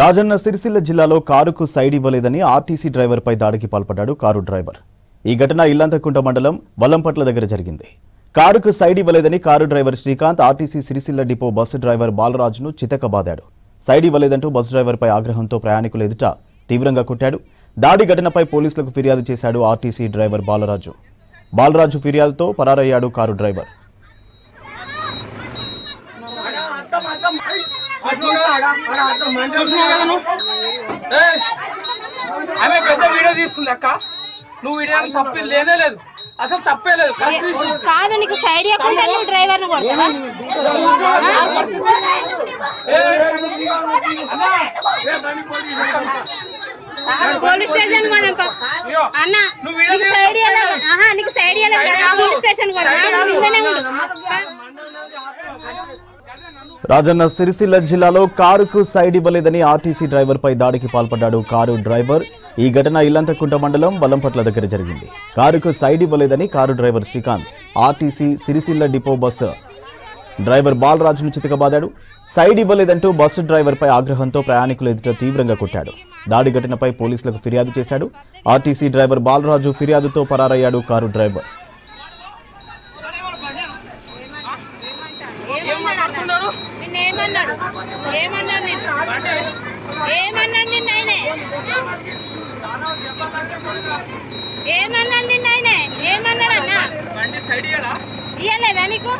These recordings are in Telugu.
రాజన్న సిరిసిల్ల జిల్లాలో కారుకు సైడ్ ఇవ్వలేదని ఆర్టీసీ డ్రైవర్పై దాడికి పాల్పడ్డాడు కారు డ్రైవర్. ఈ ఘటన ఇల్లంతకుంట మండలం వల్లంపట్ల దగ్గర జరిగింది. కారుకు సైడ్ ఇవ్వలేదని car driver Srikanth RTC Sircilla depot bus driver బాలరాజును చితకబాదాడు. సైడ్ ఇవ్వలేదంటూ బస్సు డ్రైవర్పై ఆగ్రహంతో ప్రయాణికుల ఎదుట తీవ్రంగా కొట్టాడు. దాడి ఘటనపై పోలీసులకు ఫిర్యాదు చేశాడు ఆర్టీసీ డ్రైవర్ బాలరాజు. బాలరాజు ఫిర్యాదుతో పరారయ్యాడు కారు డ్రైవర్. ఆమె పెద్ద వీడియో తీస్తుంది అక్క. నువ్వు వీడియో తప్పి లేనే లేదు, అసలు తప్పే లేదు. కాదు నీకు సైడ్ ఇవ్వకుండా నువ్వు డ్రైవర్ని కొడతావా? పోలీస్ స్టేషన్ పోదాం అన్న. నీకు సైడ్ ఇవ్వలేదు, నీకు సైడ్ ఇవ్వలేదు కదా, పోలీస్ స్టేషన్ రాజన్న సిరిసిల్ల జిల్లాలో కారుకు సైడ్ ఇవ్వలేదని ఆర్టీసీ డ్రైవర్పై దాడికి పాల్పడ్డాడు కారు డ్రైవర్. ఈ ఘటన ఇల్లంతకుంట మండలం వల్లంపట్ల దగ్గర జరిగింది. కారుకు సైడ్ ఇవ్వలేదని car driver Srikanth RTC Sircilla depot bus driver బాలరాజును చితకబాదాడు. సైడ్ ఇవ్వలేదంటూ బస్సు డ్రైవర్పై ఆగ్రహంతో ప్రయాణికుల ఎదుట తీవ్రంగా కొట్టాడు. దాడి ఘటనపై పోలీసులకు ఫిర్యాదు చేశాడు ఆర్టీసీ డ్రైవర్ బాలరాజు. ఫిర్యాదుతో పరారయ్యాడు కారు డ్రైవర్. ఇయ్యలేదా నీకు?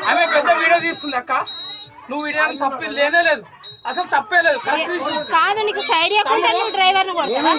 ఆమె పెద్ద వీడియో తీస్తుంది అక్క. నువ్వు వీడియో తప్పి లేనే లేదు, అసలు తప్పే లేదు. కాదు నీకు సైడ్ ఇవ్వకుండా నువ్వు డ్రైవర్ని కొడతావా?